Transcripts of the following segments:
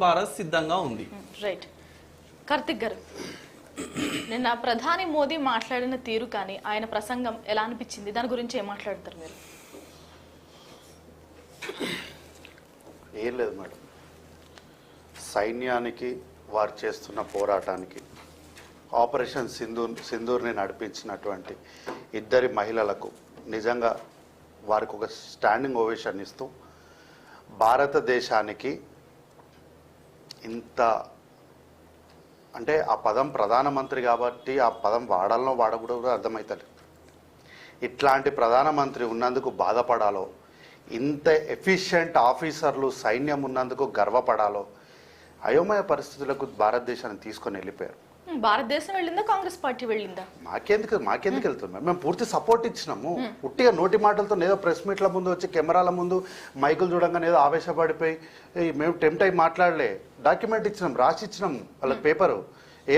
భారత్ సిద్ధంగా ఉంది. రైట్. కార్తిక్ గారు, నిన్న ప్రధాని మోదీ మాట్లాడిన తీరు కానీ ఆయన ప్రసంగం ఎలా అనిపించింది? దాని గురించి ఏం మాట్లాడతారు మీరు? ఏం లేదు మేడం, సైన్యానికి వారు చేస్తున్న పోరాటానికి ఆపరేషన్ సింధూర్ని నడిపించినటువంటి ఇద్దరి మహిళలకు నిజంగా వారికి ఒక స్టాండింగ్ ఓవేషన్ ఇస్తూ భారతదేశానికి ఇంత అంటే ఆ పదం ప్రధానమంత్రి కాబట్టి ఆ పదం వాడాలనో వాడకూడదో అర్థమవుతలేదు. ఇట్లాంటి ప్రధానమంత్రి ఉన్నందుకు బాధపడాలో, ఇంత ఎఫిషియెంట్ ఆఫీసర్లు సైన్యం ఉన్నందుకు గర్వపడాలో, అయోమయ పరిస్థితులకు భారతదేశాన్ని తీసుకొని వెళ్ళిపోయారు. భారతదేశం వెళ్ళిందా, కాంగ్రెస్ పార్టీ వెళ్ళిందా? మాకెందుకు వెళ్తున్నాం? మేము పూర్తి సపోర్ట్ ఇచ్చినాము. ఉట్టిగా నోటి మాటలతో ఏదో ప్రెస్ మీట్ల ముందు వచ్చి కెమెరాల ముందు మైకులు చూడంగానే ఏదో ఆవేశపడిపోయి మేము టెంప్ట్ అయి మాట్లాడలే. డాక్యుమెంట్ ఇచ్చినాం, రాసి ఇచ్చినాం వాళ్ళకి పేపరు.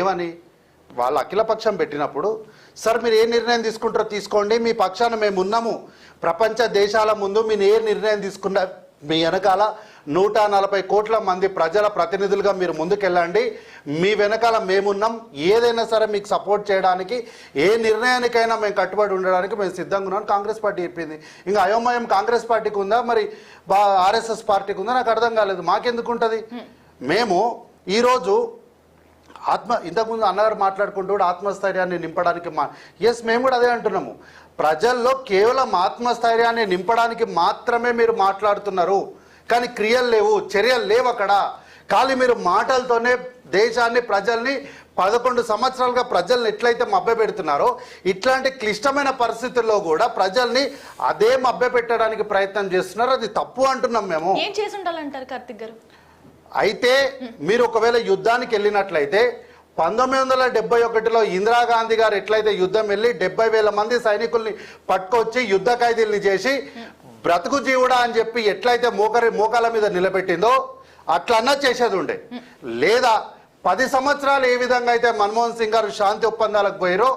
ఏమని వాళ్ళ అఖిలపక్షం పెట్టినప్పుడు, సార్ మీరు ఏ నిర్ణయం తీసుకుంటారో తీసుకోండి, మీ పక్షాన మేము ఉన్నాము, ప్రపంచ దేశాల ముందు మీరు ఏ నిర్ణయం తీసుకున్నా మీ వెనకాల 140 కోట్ల మంది ప్రజల ప్రతినిధులుగా మీరు ముందుకెళ్ళండి, మీ వెనకాల మేమున్నాం, ఏదైనా సరే మీకు సపోర్ట్ చేయడానికి, ఏ నిర్ణయానికైనా మేము కట్టుబడి ఉండడానికి మేము సిద్ధంగా ఉన్నాం కాంగ్రెస్ పార్టీ చెప్పింది. ఇంకా అయోమయం కాంగ్రెస్ పార్టీకి ఉందా, మరి ఆర్ఎస్ఎస్ పార్టీకి ఉందా నాకు అర్థం కాలేదు. మాకెందుకు ఉంటుంది? మేము ఈరోజు ఇంతకుముందు అన్నగారు మాట్లాడుకుంటూ కూడా ఆత్మస్థైర్యాన్ని నింపడానికి మేము కూడా అదే అంటున్నాము. ప్రజల్లో కేవలం ఆత్మస్థైర్యాన్ని నింపడానికి మాత్రమే మీరు మాట్లాడుతున్నారు, కానీ క్రియలు లేవు, చర్యలు లేవు. అక్కడ ఖాళీ మీరు మాటలతోనే దేశాన్ని, ప్రజల్ని 11 సంవత్సరాలుగా ప్రజల్ని ఎట్లయితే మభ్యపెడుతున్నారో, ఇట్లాంటి క్లిష్టమైన పరిస్థితుల్లో కూడా ప్రజల్ని అదే మభ్యపెట్టడానికి ప్రయత్నం చేస్తున్నారు. అది తప్పు అంటున్నాం మేము. ఏం చేసి ఉండాలంటారు కార్తిక్ గారు? అయితే మీరు ఒకవేళ యుద్ధానికి వెళ్ళినట్లయితే 1971లో ఇందిరాగాంధీ గారు ఎట్లయితే యుద్ధం వెళ్ళి 70,000 మంది సైనికుల్ని పట్టుకొచ్చి యుద్ధ ఖైదీల్ని చేసి బ్రతుకు జీవుడా అని చెప్పి ఎట్లయితే మోకాల మీద నిలబెట్టిందో అట్లన్నా చేసేది ఉండే. లేదా 10 సంవత్సరాలు ఏ విధంగా అయితే మన్మోహన్ సింగ్ గారు శాంతి ఒప్పందాలకు పోయారో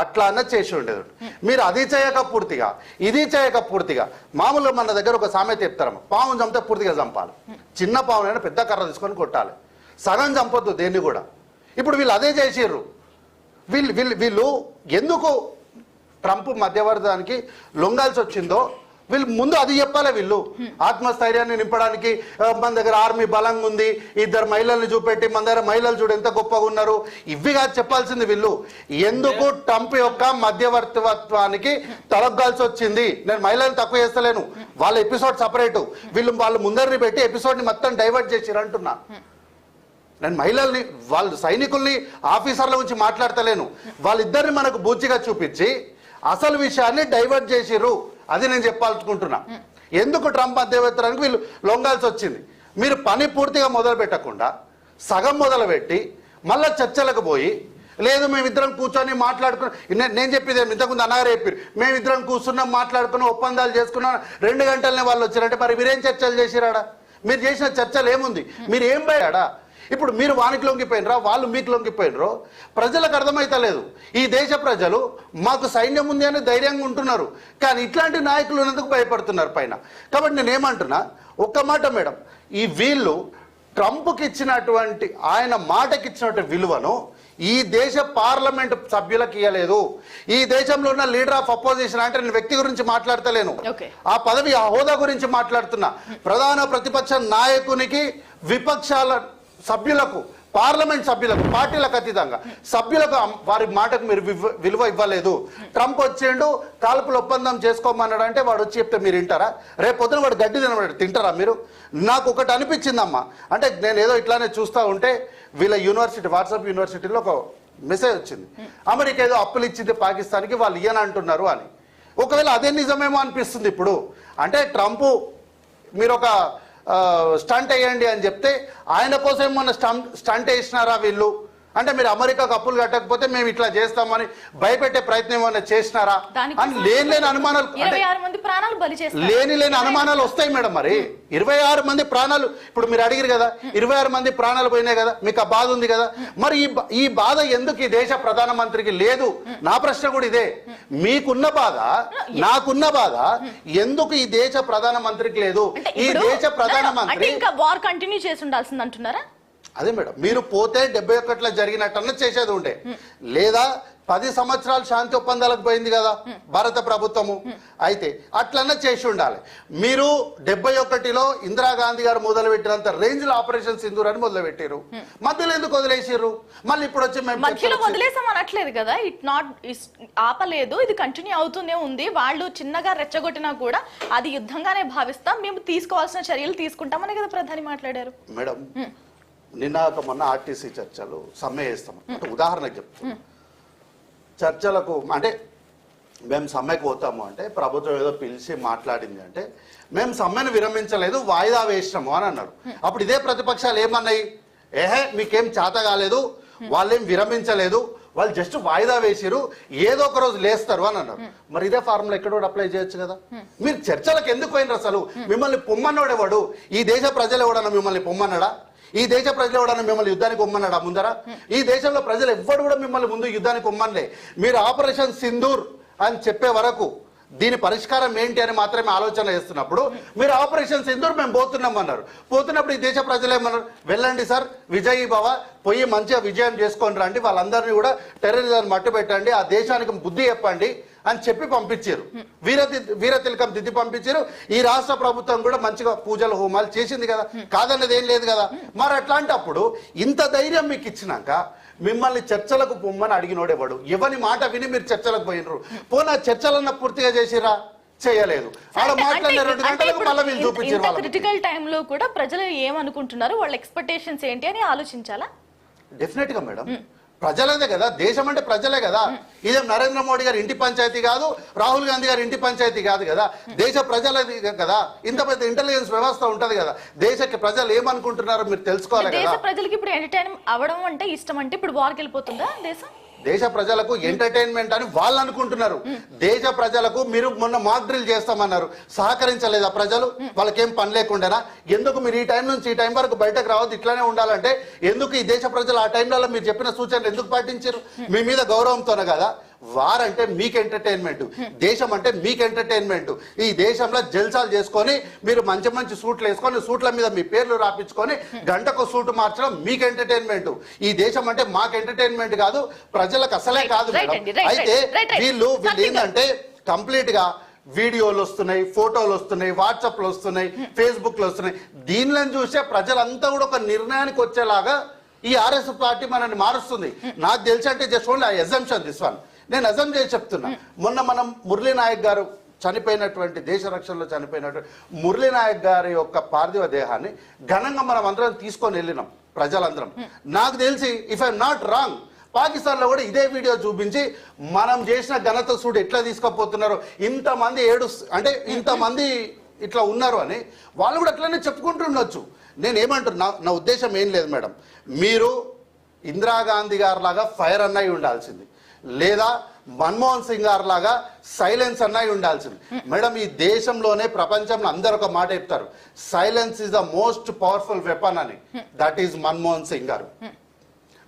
అట్లా అన్న చేసి ఉండేది. మీరు అది చేయక పూర్తిగా, ఇది చేయక పూర్తిగా, మామూలుగా మన దగ్గర ఒక సామెత చెప్తారమ్మ, పాము చంపితే పూర్తిగా చంపాలి, చిన్న పామునైనా పెద్ద కర్ర తీసుకొని కొట్టాలి, సగం చంపొద్దు దేన్ని కూడా. ఇప్పుడు వీళ్ళు అదే చేసిర్రు. వీళ్ళు ఎందుకు ట్రంప్ మధ్యవర్తానికి లొంగాల్సి వచ్చిందో వీళ్ళు ముందు అది చెప్పాలి. వీళ్ళు ఆత్మస్థైర్యాన్ని నింపడానికి మన దగ్గర ఆర్మీ బలంగా ఉంది, 2 మహిళల్ని చూపెట్టి మన దగ్గర మహిళలు చూడు ఎంత గొప్పగా ఉన్నారు, ఇవి కాదు చెప్పాల్సింది. వీళ్ళు ఎందుకు ట్రంప్ యొక్క మధ్యవర్తిత్వానికి తలగ్గాల్సి వచ్చింది? నేను మహిళలను తక్కువ చేస్తలేను, వాళ్ళ ఎపిసోడ్ సపరేటు, వాళ్ళు ముందరిని పెట్టి ఎపిసోడ్ని మొత్తం డైవర్ట్ చేసిరు అంటున్నా. నేను మహిళల్ని, వాళ్ళు సైనికుల్ని, ఆఫీసర్ల గురించి మాట్లాడతలేను, వాళ్ళిద్దరిని మనకు బూచిగా చూపించి అసలు విషయాన్ని డైవర్ట్ చేసిర్రు. అది నేను చెప్పాలనుకుంటున్నా. ఎందుకు ట్రంప్ మధ్యవర్తానికి వీళ్ళు లొంగాల్సి వచ్చింది? మీరు పని పూర్తిగా మొదలు పెట్టకుండా సగం మొదలుపెట్టి మళ్ళీ చర్చలకు పోయి, లేదు మేమిద్దరం కూర్చొని మాట్లాడుకున్నాం. నేను చెప్పేది ఇంతకుముందు అన్నగారు చెప్పారు, మేమిద్దరం కూర్చున్నాం, మాట్లాడుకున్నాం, ఒప్పందాలు చేసుకున్నాం, 2 గంటలనే వాళ్ళు వచ్చారంటే మరి మీరేం చర్చలు చేసిరాడా? మీరు చేసిన చర్చలు ఏముంది? మీరు ఏం పోయాడా? ఇప్పుడు మీరు వానికి లొంగిపోయినరా, వాళ్ళు మీకు లొంగిపోయినరో ప్రజలకు అర్థమైతలేదు. ఈ దేశ ప్రజలు మాకు సైన్యం ఉంది అని ధైర్యంగా ఉంటున్నారు, కానీ ఇట్లాంటి నాయకులు ఉన్నందుకు భయపడుతున్నారు పైన. కాబట్టి నేను ఏమంటున్నా, ఒక్క మాట మేడం, ఈ వీళ్ళు ట్రంప్కి ఇచ్చినటువంటి, ఆయన మాటకి ఇచ్చినటువంటి విలువను ఈ దేశ పార్లమెంట్ సభ్యులకు ఇవ్వలేదు. ఈ దేశంలో ఉన్న లీడర్ ఆఫ్ అపోజిషన్, అంటే నేను వ్యక్తి గురించి మాట్లాడతలేను, ఆ పదవి, ఆ హోదా గురించి మాట్లాడుతున్నా. ప్రధాన ప్రతిపక్ష నాయకునికి, విపక్షాల సభ్యులకు, పార్లమెంట్ సభ్యులకు, పార్టీలకు అతీతంగా సభ్యులకు వారి మాటకు మీరు విలువ ఇవ్వలేదు. ట్రంప్ వచ్చిండు, కాల్పుల ఒప్పందం చేసుకోమన్నాడు అంటే వాడు వచ్చి చెప్తే మీరు వింటారా? రేపు పొద్దున వాడు గడ్డి తింటారా మీరు? నాకు ఒకటి అనిపించిందమ్మా, అంటే నేను ఏదో ఇట్లానే చూస్తూ ఉంటే వీళ్ళ యూనివర్సిటీ, వాట్సాప్ యూనివర్సిటీలో ఒక మెసేజ్ వచ్చింది, అమెరికా ఏదో అప్పులు ఇచ్చింది పాకిస్తాన్కి, వాళ్ళు ఇయ్యనంటున్నారు అని. ఒకవేళ అదే నిజమేమో అనిపిస్తుంది ఇప్పుడు. అంటే ట్రంప్ మీరు ఒక స్టంట్ వేయండి అని చెప్తే ఆయన కోసం ఏమన్నా స్టంట్ వేసినారా వీళ్ళు? అంటే మీరు అమెరికాకు అప్పులు కట్టకపోతే మేము ఇట్లా చేస్తామని భయపెట్టే ప్రయత్నం ఏమైనా చేసినారా అని లేని అనుమానాలు 26 మంది ప్రాణాలు బలి చేస్తారు. లేని అనుమానాలు వస్తాయి మేడం. మరి 26 మంది ప్రాణాలు ఇప్పుడు మీరు అడిగారు కదా, 26 మంది ప్రాణాలు పోయినాయి కదా, మీకు ఆ బాధ ఉంది కదా. మరి ఈ బాధ ఎందుకు ఈ దేశ ప్రధానమంత్రికి లేదు? నా ప్రశ్న కూడా ఇదే. మీకున్న బాధ, నాకున్న బాధ ఎందుకు ఈ దేశ ప్రధానమంత్రికి లేదు? ఈ దేశ ప్రధానమంత్రి ఇంకా వార్ కంటిన్యూ చేసి ఉండాల్సింది అంటున్నారా? అదే మేడం, మీరు పోతే 71లో జరిగినట్టన్నా చేసేది ఉండే, లేదా 10 సంవత్సరాలు శాంతి ఒప్పందాలకు పోయింది కదా భారత ప్రభుత్వము, అయితే అట్లన్నా చేసి ఉండాలి. మీరు 71లో ఇందిరాగాంధీ గారు మొదలుపెట్టినంత రేంజ్ లో ఆపరేషన్ సింధూర్ అని మొదలుపెట్టారు. మధ్యలో ఎందుకు వదిలేసారు? మళ్ళీ ఇప్పుడు వచ్చి మేము మధ్యలో వదిలేసాం అనట్లేదు కదా, ఆపలేదు, ఇది కంటిన్యూ అవుతూనే ఉంది. వాళ్ళు చిన్నగా రెచ్చగొట్టినా కూడా అది యుద్ధంగానే భావిస్తాం, మేము తీసుకోవాల్సిన చర్యలు తీసుకుంటామని కదా ప్రధాని మాట్లాడారు. మేడం నిన్న మొన్న ఆర్టీసీ చర్చలు సమ్మె చేస్తాం అంటే ఉదాహరణకు చెప్తాం. చర్చలకు అంటే మేము సమ్మెకు పోతాము అంటే ప్రభుత్వం ఏదో పిలిచి మాట్లాడింది అంటే మేము సమ్మెను విరమించలేదు, వాయిదా వేసినాము అని అన్నారు. అప్పుడు ఇదే ప్రతిపక్షాలు ఏమన్నాయి? మీకేం చేత కాలేదు, వాళ్ళేం విరమించలేదు, వాళ్ళు జస్ట్ వాయిదా వేసిరు, ఏదో ఒక రోజు లేస్తారు అని అన్నారు. మరి ఇదే ఫార్ములా ఎక్కడ కూడా అప్లై చేయొచ్చు కదా. మీరు చర్చలకు ఎందుకు పోయినారు? అసలు మిమ్మల్ని పొమ్మన్నోడు ఎవడు? ఈ దేశ ప్రజలు ఎవడన్నా మిమ్మల్ని పొమ్మన్నాడా? ఈ దేశ ప్రజలు ఎవడన్నా మిమ్మల్ని యుద్ధానికి ఉమ్మన్నాడా ముందర? ఈ దేశంలో ప్రజలు ఎవ్వడు కూడా మిమ్మల్ని ముందు యుద్ధానికి ఉమ్మనలే. మీరు ఆపరేషన్ సింధూర్ అని చెప్పే వరకు దీని పరిష్కారం ఏంటి అని మాత్రమే ఆలోచన చేస్తున్నప్పుడు మీరు ఆపరేషన్ సింధూర్ మేము పోతున్నాం అన్నారు. పోతున్నప్పుడు ఈ దేశ ప్రజలు ఏమన్నారు? వెళ్ళండి సార్, విజయీ భవ, పోయి మంచిగా విజయం చేసుకొని రండి, వాళ్ళందరినీ కూడా టెర్రరిజం మట్టు పెట్టండి, ఆ దేశానికి బుద్ధి చెప్పండి అని చెప్పి పంపించారు. వీర తిలకం దిద్ది పంపించారు. ఈ రాష్ట్ర ప్రభుత్వం కూడా మంచిగా పూజలు హోమాలు చేసింది కదా, కాదన్నది ఏం లేదు కదా. మరి అట్లాంటప్పుడు ఇంత ధైర్యం మీకు ఇచ్చినాక మిమ్మల్ని చర్చలకు పొమ్మని అడిగినోడేవాడు? ఎవరి మాట విని మీరు చర్చలకు పోయినరు? పోనా చర్చలన్న పూర్తిగా చేసిరా? చేయలేదు. ఆడ మాట్లాడిన 2 గంటలకు మళ్ళీ వీళ్ళు చూపించారు. క్రిటికల్ టైంలో కూడా ప్రజలు ఏమనుకుంటున్నారు, వాళ్ళ ఎక్స్పెక్టేషన్స్ ఏంటి అని ఆలోచించాలా? డెఫినెట్ గా మేడం, ప్రజలదే కదా, దేశం అంటే ప్రజలే కదా. ఇదేం నరేంద్ర మోడీ గారి ఇంటి పంచాయతీ కాదు, రాహుల్ గాంధీ గారి ఇంటి పంచాయతీ కాదు కదా, దేశ ప్రజలది కదా. ఇంత పెద్ద ఇంటెలిజెన్స్ వ్యవస్థ ఉంటది కదా, దేశకి ప్రజలు ఏమనుకుంటున్నారో మీరు తెలుసుకోవాలి కదా. దేశ ప్రజలకి ఇప్పుడు ఎంటర్టైన్ అవ్వడం అంటే ఇష్టం అంటే ఇప్పుడు వార్కి వెళ్ళిపోతుందా దేశం? దేశ ప్రజలకు ఎంటర్టైన్మెంట్ అని వాళ్ళు అనుకుంటున్నారు. దేశ ప్రజలకు మీరు మొన్న మాక్ డ్రిల్ చేస్తామన్నారు, సహకరించలేదా ప్రజలు? వాళ్ళకేం పని లేకుండానా? ఎందుకు మీరు ఈ టైం నుంచి ఈ టైం వరకు బయటకు రావద్దు, ఇట్లానే ఉండాలంటే ఎందుకు ఈ దేశ ప్రజలు ఆ టైంలలో మీరు చెప్పిన సూచనలు ఎందుకు పాటించారు? మీ మీద గౌరవంతోనే కదా. వారంటే మీకు ఎంటర్టైన్మెంట్, దేశం అంటే మీకు ఎంటర్టైన్మెంట్. ఈ దేశంలో జల్సాలు చేసుకొని మీరు మంచి మంచి సూట్లు వేసుకొని సూట్ల మీద మీ పేర్లు రాపించుకొని గంటకు సూటు మార్చడం మీకు ఎంటర్టైన్మెంట్. ఈ దేశం అంటే మాకు ఎంటర్టైన్మెంట్ కాదు, ప్రజలకు అసలే కాదు మేడం. అయితే వీళ్ళు ఏంటంటే కంప్లీట్ గా వీడియోలు వస్తున్నాయి, ఫోటోలు వస్తున్నాయి, వాట్సాప్లు వస్తున్నాయి, ఫేస్బుక్లు వస్తున్నాయి. దీనిని చూసే ప్రజలంతా కూడా ఒక నిర్ణయానికి వచ్చేలాగా ఈ ఆర్ఎస్ఎస్ పార్టీ మనల్ని మారుస్తుంది. నాకు తెలిసి అంటే just only exemption this one, నేను అజం చేసి చెప్తున్నా. మొన్న మనం మురళీ నాయక్ గారు చనిపోయినటువంటి, దేశ రక్షణలో చనిపోయినటువంటి మురళీ నాయక్ గారి యొక్క పార్థివ దేహాన్ని ఘనంగా మనం అందరం తీసుకొని వెళ్ళినాం ప్రజలందరం. నాకు తెలిసి ఇఫ్ ఐఎమ్ నాట్ రాంగ్, పాకిస్తాన్లో కూడా ఇదే వీడియో చూపించి మనం చేసిన ఘనత చూడు ఎట్లా తీసుకుపోతున్నారు, ఇంతమంది ఇంతమంది ఇట్లా ఉన్నారు అని వాళ్ళు కూడా అట్లనే చెప్పుకుంటుండొచ్చు. నేను ఏమంటున్నా, నా ఉద్దేశం ఏం లేదు మేడం, మీరు ఇందిరాగాంధీ గారి లాగా ఫైర్ అన్నయ్య ఉండాల్సింది, లేదా మన్మోహన్ సింగ్ గారు లాగా సైలెన్స్ అన్నయ్య ఉండాల్సింది. మేడం ఈ దేశంలోనే ప్రపంచంలో అందరు ఒక మాట చెప్తారు, silence is the most powerful weapon అని, దట్ ఈజ్ మన్మోహన్ సింగ్ గారు.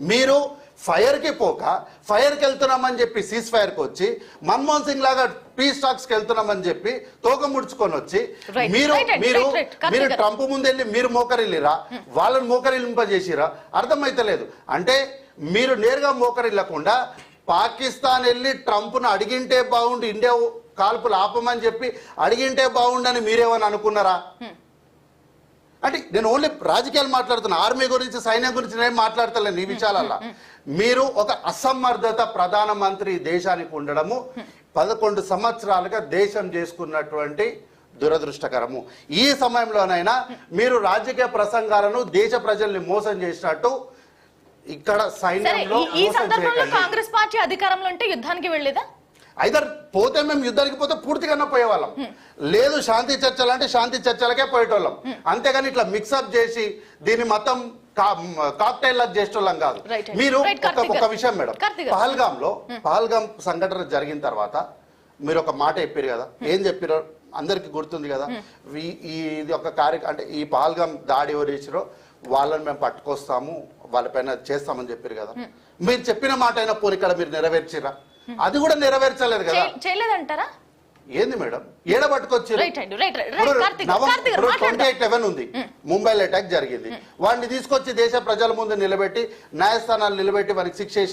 మీరు ఫైర్కి పోక ఫైర్కి వెళ్తున్నామని చెప్పి సీజ్ ఫైర్కి వచ్చి, మన్మోహన్ సింగ్ లాగా పీస్ టాక్స్కి వెళ్తున్నామని చెప్పి తోక ముడుచుకొని వచ్చి మీరు ట్రంప్ ముందెళ్ళి మీరు మోకరిల్లిరా, వాళ్ళని మోకరిల్లింపజేసిరా? అర్థమైతలేదు. అంటే మీరు నేరుగా మోకరిల్లకుండా పాకిస్తాన్ వెళ్ళి ట్రంప్ను అడిగింటే బాగుండు, ఇండియా కాల్పులు ఆపమని చెప్పి అడిగింటే బాగుండని మీరేమని అనుకున్నారా? అంటే నేను ఓన్లీ రాజకీయాలు మాట్లాడుతున్నా, ఆర్మీ గురించి సైన్యం గురించి నేను మాట్లాడతలేను ఈ విషయాలల్లో. మీరు ఒక అసమర్థత ప్రధానమంత్రి దేశానికి ఉండడము 11 సంవత్సరాలుగా దేశం చేసుకున్నటువంటి దురదృష్టకరము. ఈ సమయంలోనైనా మీరు రాజకీయ ప్రసంగాలను దేశ ప్రజల్ని మోసం చేసినట్టు ఇక్కడ సైన్యంలో కాంగ్రెస్ పార్టీ అధికారంలో ఉంటే యుద్ధానికి వెళ్ళేదా? ఐదర్ పోతే మేము యుద్ధానికి పోతే పూర్తిగా పోయేవాళ్ళం, లేదు శాంతి చర్చలు అంటే శాంతి చర్చలకే పోయేటోళ్ళం. అంతేగాని ఇట్లా మిక్సప్ చేసి దీన్ని మొత్తం కాక్టైల్ లాగా చేసేటోళ్ళం కాదు. Right. మీరు Right, కార్తీక్ ఒక గారు. విషయం మేడం, కార్తీక్ గారు. పహల్గాం సంఘటన జరిగిన తర్వాత మీరు ఒక మాట చెప్పారు కదా, ఏం చెప్పారో అందరికి గుర్తుంది కదా, ఇది ఒక అంటే ఈ పహల్గాం దాడి ఎవరు చేసిరో వాళ్ళని మేము పట్టుకొస్తాము, వాళ్ళపైన చేస్తామని చెప్పారు కదా. మీరు చెప్పిన మాట అయినా పోనీ ఇక్కడ మీరు నెరవేర్చిరా? అది కూడా నెరవేర్చలేదు కదా. చేయలేదంటారా? ఏంది మేడం ఏడ పట్టుకొచ్చారు? రైట్ అండి, రైట్ రైట్ కార్తీక్ గారు 28/11 ఉంది, ముంబైలో అటాక్ జరిగింది. వాడిని తీసుకొచ్చి దేశ ప్రజల ముందు నిలబెట్టి న్యాయస్థానాలు నిలబెట్టి వారికి శిక్ష